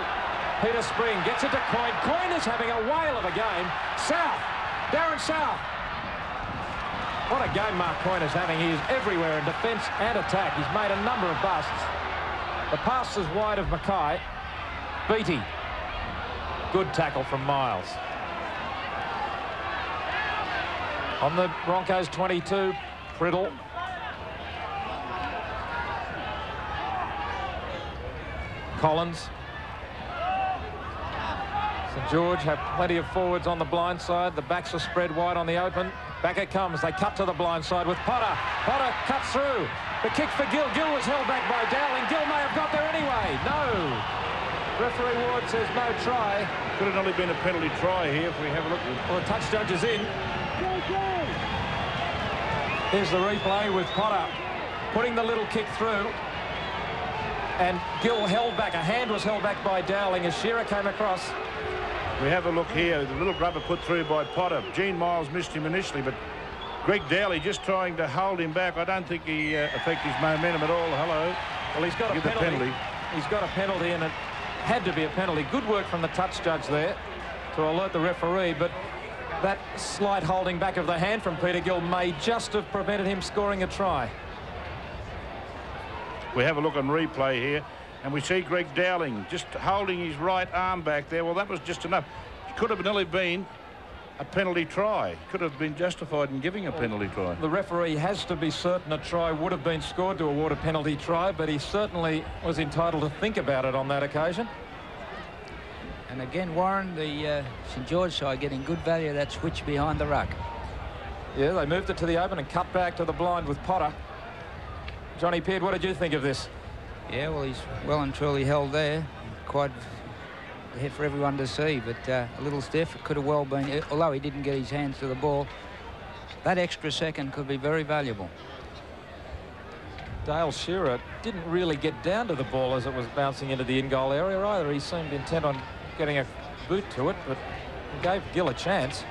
Speaker 1: Peter Spring gets it to Coyne. Coyne is having a whale of a game. South. Darren South. What a game Mark Coyne is having. He is everywhere in defence and attack. He's made a number of busts. The pass is wide of Mackay. Beattie. Good tackle from Miles. On the Broncos 22, Priddle. Collins. St George have plenty of forwards on the blind side. The backs are spread wide on the open. Back it comes. They cut to the blind side with Potter. Potter cuts through. The kick for Gill. Gill was held back by Dowling. Gill may have got there anyway. No. Referee Ward says no try.
Speaker 2: Could have only been a penalty try here if we have a look.
Speaker 1: Well, the touch judge is in. Here's the replay with Potter putting the little kick through. And Gill held back. A hand was held back by Dowling as Shearer came across.
Speaker 2: We have a look here. The little grubber put through by Potter. Gene Miles missed him initially, but Greg Dowley just trying to hold him back. I don't think he affected his momentum at all. Hello.
Speaker 1: Well, he's got a penalty. He's got a penalty, and it had to be a penalty. Good work from the touch judge there to alert the referee, but that slight holding back of the hand from Peter Gill may just have prevented him scoring a try.
Speaker 2: We have a look on replay here, and we see Greg Dowling just holding his right arm back there. Well, that was just enough. It could have nearly been a penalty try. Could have been justified in giving a penalty try.
Speaker 1: The referee has to be certain a try would have been scored to award a penalty try, but he certainly was entitled to think about it on that occasion.
Speaker 3: And again, Warren, the St George side getting good value of that switch behind the ruck.
Speaker 1: Yeah, they moved it to the open and cut back to the blind with Potter. Johnny Peard, what did you think of this?
Speaker 3: Yeah, well, he's well and truly held there. Quite there for everyone to see, but a little stiff. It could have well been, although he didn't get his hands to the ball, that extra second could be very valuable.
Speaker 1: Dale Shearer didn't really get down to the ball as it was bouncing into the in-goal area either. He seemed intent on getting a boot to it, but he gave Gill a chance.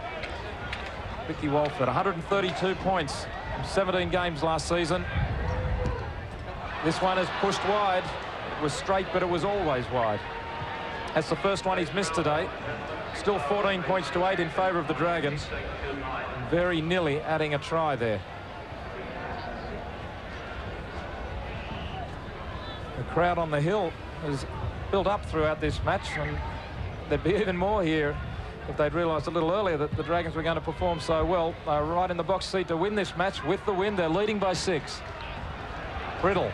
Speaker 1: Vicky Walford, 132 points from 17 games last season. This one is pushed wide. It was straight, but it was always wide. That's the first one he's missed today. Still 14 points to 8 in favour of the Dragons. Very nearly adding a try there. The crowd on the hill has built up throughout this match, and there'd be even more here if they'd realised a little earlier that the Dragons were going to perform so well. They're right in the box seat to win this match. With the win, they're leading by 6. Brittle.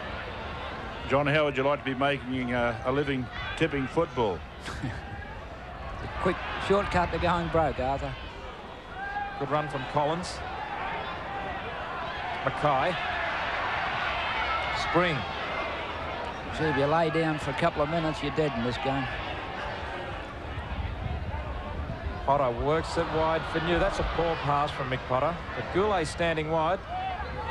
Speaker 2: John, how would you like to be making a living tipping football?
Speaker 3: A quick shortcut to going broke, Arthur.
Speaker 1: Good run from Collins. Mackay. Spring.
Speaker 3: See, if you lay down for a couple of minutes, you're dead in this game.
Speaker 1: Potter works it wide for New. That's a poor pass from Mick Potter. But Goulet standing wide.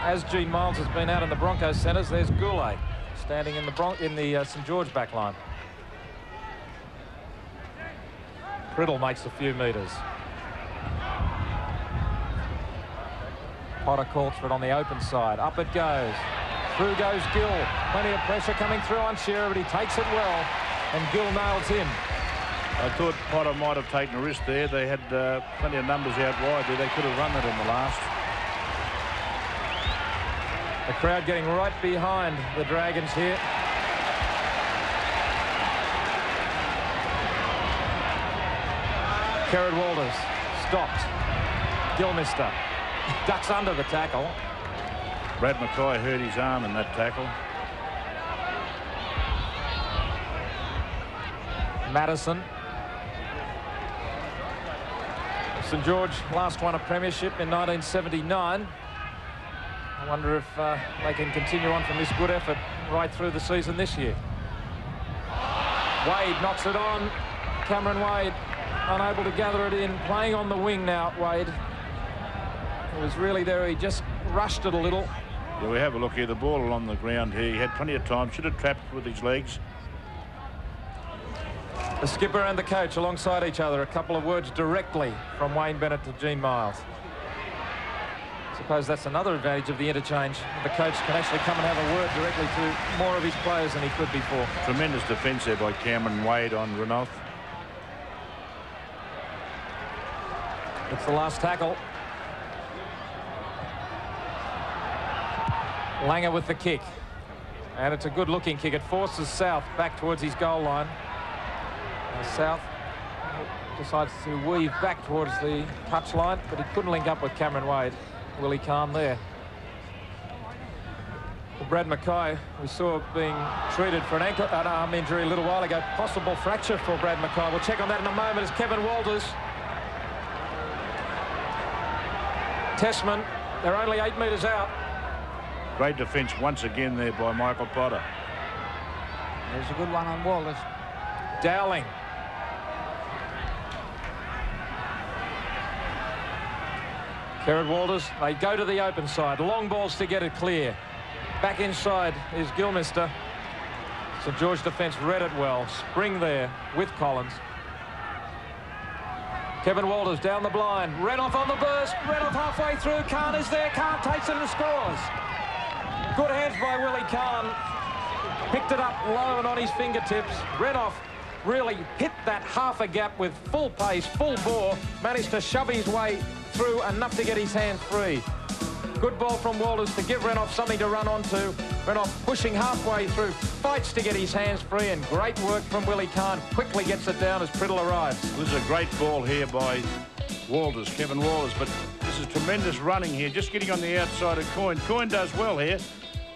Speaker 1: As Gene Miles has been out in the Broncos centres, there's Goulet standing in the St George back line. Brittle makes a few metres. Potter calls for it on the open side. Up it goes. Through goes Gill. Plenty of pressure coming through on Shearer, but he takes it well, and Gill nails him.
Speaker 2: I thought Potter might have taken a risk there. They had plenty of numbers out wide there. They could have run it in the last.
Speaker 1: The crowd getting right behind the Dragons here. Kerrod Walters stopped. Gilmister ducks under the tackle.
Speaker 2: Brad Mackay hurt his arm in that tackle.
Speaker 1: Madison. St George last won a premiership in 1979. I wonder if they can continue on from this good effort right through the season this year. Wade knocks it on. Cameron Wade unable to gather it in. Playing on the wing now, Wade. It was really there. He just rushed it a little.
Speaker 2: Yeah, we have a look here. The ball along the ground here. He had plenty of time. Should have trapped with his legs.
Speaker 1: The skipper and the coach alongside each other. A couple of words directly from Wayne Bennett to Gene Miles. I suppose that's another advantage of the interchange. The coach can actually come and have a word directly to more of his players than he could before.
Speaker 2: Tremendous defence there by Cameron Wade on Renouf.
Speaker 1: It's the last tackle. Langer with the kick. And it's a good-looking kick. It forces South back towards his goal line. South decides to weave back towards the touchline, but he couldn't link up with Cameron Wade. Willie Kahn there. Brad Mackay, we saw being treated for an arm injury a little while ago. Possible fracture for Brad Mackay. We'll check on that in a moment as Kevin Walters. Tessman, they're only 8 metres out.
Speaker 2: Great defence once again there by Michael Potter.
Speaker 3: There's a good one on Walters.
Speaker 1: Dowling. Kerrod Walters, they go to the open side. Long balls to get it clear. Back inside is Gilmister. St George defence read it well. Spring there with Collins. Kevin Walters down the blind. Renouf on the burst. Renouf halfway through. Kahn is there. Kahn takes it and scores. Good hands by Willie Kahn. Picked it up low and on his fingertips. Renouf really hit that half a gap with full pace, full bore. Managed to shove his way through enough to get his hands free. Good ball from Walters to give Renouf something to run onto. Renouf pushing halfway through, fights to get his hands free, and great work from Willie Kahn. Quickly gets it down as Prittle arrives.
Speaker 2: This is a great ball here by Walters, Kevin Walters, but this is tremendous running here, just getting on the outside of Coyne. Coyne does well here,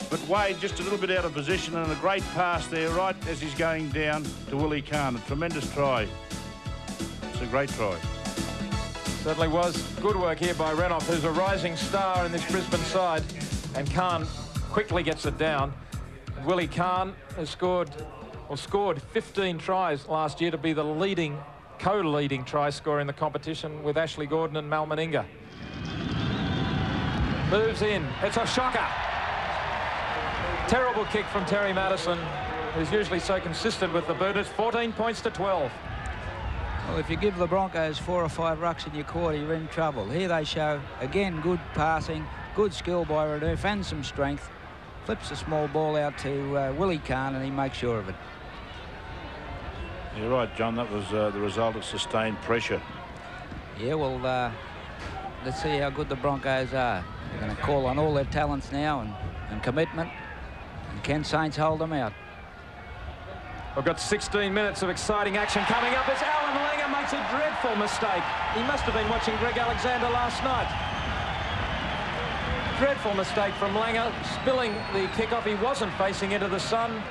Speaker 2: but Wade just a little bit out of position, and a great pass there right as he's going down to Willie Kahn. A tremendous try. It's a great try.
Speaker 1: Certainly was good work here by Renouf, who's a rising star in this Brisbane side, and Kahn quickly gets it down. Willie Kahn has scored 15 tries last year to be the co-leading try scorer in the competition with Ashley Gordon and Mal Meninga. Moves in. It's a shocker. Terrible kick from Terry Madison, who's usually so consistent with the boot. It's 14 points to 12.
Speaker 3: Well, if you give the Broncos 4 or 5 rucks in your quarter, you're in trouble. Here they show, again, good passing, good skill by Rd and some strength. Flips a small ball out to Willie Kahn, and he makes sure of it.
Speaker 2: You're right, John. That was the result of sustained pressure.
Speaker 3: Yeah, well, let's see how good the Broncos are. They're going to call on all their talents now and commitment. And can Saints hold them out?
Speaker 1: We've got 16 minutes of exciting action coming up as Alan Langer makes a dreadful mistake. He must have been watching Greg Alexander last night. Dreadful mistake from Langer, spilling the kickoff. He wasn't facing into the sun.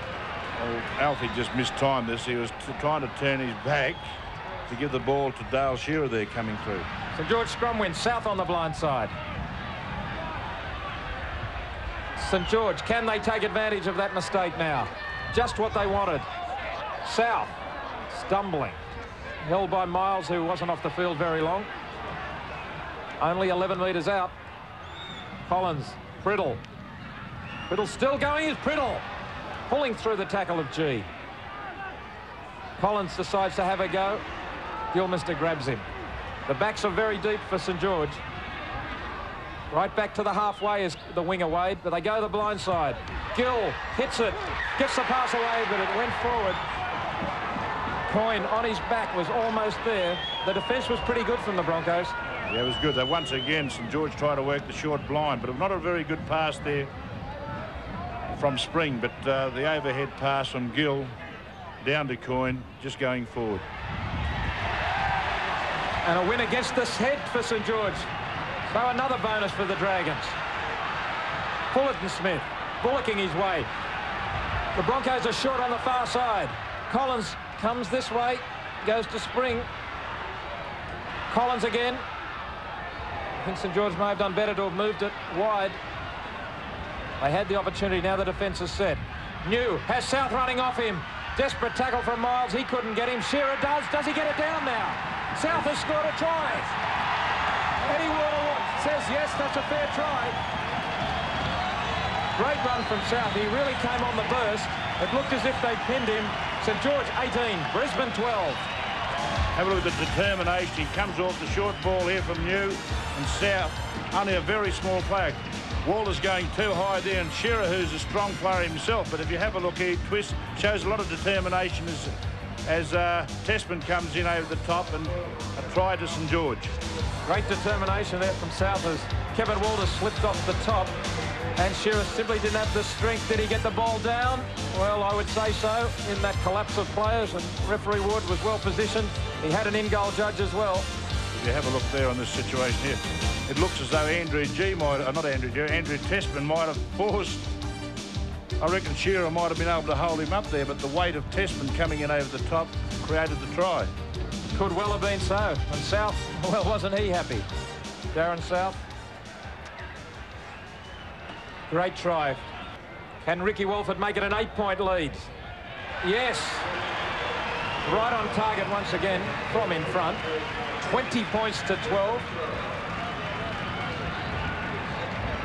Speaker 2: Well, Alfie just mistimed this. He was trying to turn his back to give the ball to Dale Shearer there coming through.
Speaker 1: St George scrum wins. South on the blind side. St George, can they take advantage of that mistake now? Just what they wanted. South stumbling. Held by Miles, who wasn't off the field very long. Only 11 metres out. Collins, Priddle. Priddle still going is Priddle. Pulling through the tackle of G. Collins decides to have a go. Gilmister grabs him. The backs are very deep for St George. Right back to the halfway is the winger Wade, but they go the blind side. Gill hits it, gets the pass away, but it went forward. Coyne on his back was almost there. The defence was pretty good from the Broncos.
Speaker 2: Yeah, it was good. They once again, St George tried to work the short blind, but not a very good pass there from Spring, but the overhead pass from Gill down to Coyne, just going forward.
Speaker 1: And a win against this head for St George. So another bonus for the Dragons. Fullerton Smith bullocking his way. The Broncos are short on the far side. Collins comes this way, goes to Spring. Collins again. I think St George may have done better to have moved it wide. They had the opportunity. Now the defence is set. New has South running off him. Desperate tackle from Miles. He couldn't get him. Shearer does. Does he get it down now? South has scored a try. Eddie Waller says yes, that's a fair try. Great run from South. He really came on the burst. It looked as if they pinned him. St George 18, Brisbane 12.
Speaker 2: Have a look at the determination. He comes off the short ball here from New and South. Only a very small player. Walter's going too high there, and Shearer, who's a strong player himself, but if you have a look here, Twist shows a lot of determination as Testman comes in over the top, and a try to St George.
Speaker 1: Great determination there from South as Kevin Walter slipped off the top, and Shearer simply didn't have the strength. Did he get the ball down? Well, I would say so in that collapse of players, and referee Wood was well positioned. He had an in-goal judge as well.
Speaker 2: If you have a look there on this situation here, it looks as though Andrew Testman might have forced. I reckon Shearer might have been able to hold him up there, but the weight of Testman coming in over the top created the try.
Speaker 1: Could well have been so. And South, well, wasn't he happy? Darren South. Great try. Can Ricky Walford make it an 8-point lead? Yes. Right on target once again from in front. 20 points to 12.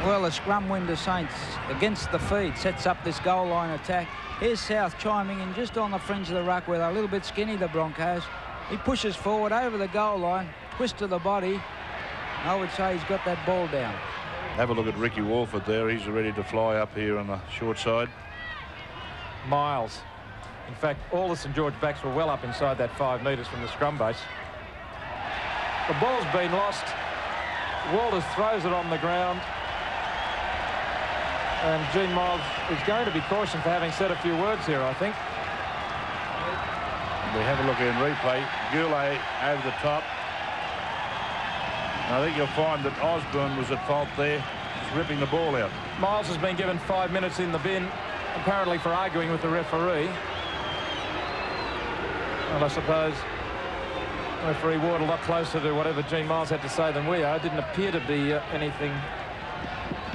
Speaker 3: Well, a scrum win to Saints against the feed sets up this goal line attack. Here's South chiming in just on the fringe of the ruck where they're a little bit skinny, the Broncos. He pushes forward over the goal line, twist to the body. I would say he's got that ball down.
Speaker 2: Have a look at Ricky Walford there. He's ready to fly up here on the short side.
Speaker 1: Miles. In fact, all the St George backs were well up inside that 5 metres from the scrum base. The ball's been lost. Walters throws it on the ground. And Gene Miles is going to be cautioned for having said a few words here, I think.
Speaker 2: We have a look in replay. Goulet over the top. I think you'll find that Osborne was at fault there, just ripping the ball out.
Speaker 1: Miles has been given 5 minutes in the bin, apparently for arguing with the referee. And I suppose referee Ward a lot closer to whatever Gene Miles had to say than we are. It didn't appear to be anything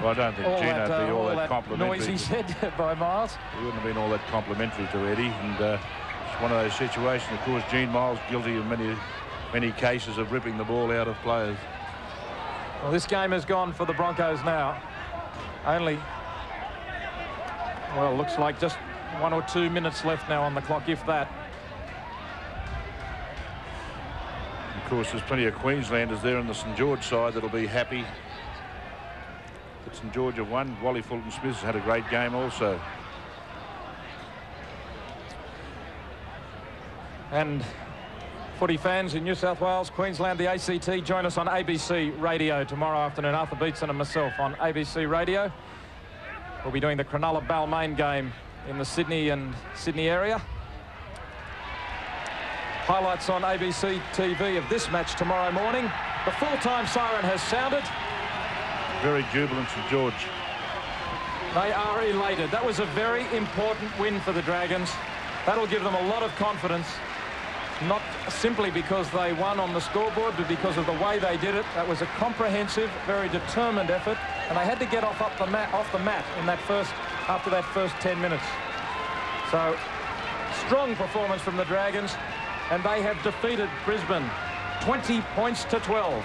Speaker 2: Well, I don't think Gino would be all that complimentary.
Speaker 1: Noise he said by Miles.
Speaker 2: He wouldn't have been all that complimentary to Eddie. And it's one of those situations, of course, Gene Miles guilty of many cases of ripping the ball out of players.
Speaker 1: Well, this game has gone for the Broncos now. Only, well, looks like just 1 or 2 minutes left now on the clock, if that.
Speaker 2: Of course, there's plenty of Queenslanders there on the St George side that'll be happy that St George have won. Wally Fulton-Smith's had a great game also.
Speaker 1: And footy fans in New South Wales, Queensland, the ACT, join us on ABC Radio tomorrow afternoon. Arthur Beetson and myself on ABC Radio. We'll be doing the Cronulla-Balmain game in the Sydney area. Highlights on ABC TV of this match tomorrow morning. The full-time siren has sounded.
Speaker 2: Very jubilant St George.
Speaker 1: They are elated. That was a very important win for the Dragons. That'll give them a lot of confidence, not simply because they won on the scoreboard, but because of the way they did it. That was a comprehensive, very determined effort, and they had to get off the mat in that after that first 10 minutes. So, strong performance from the Dragons, and they have defeated Brisbane 20 points to 12.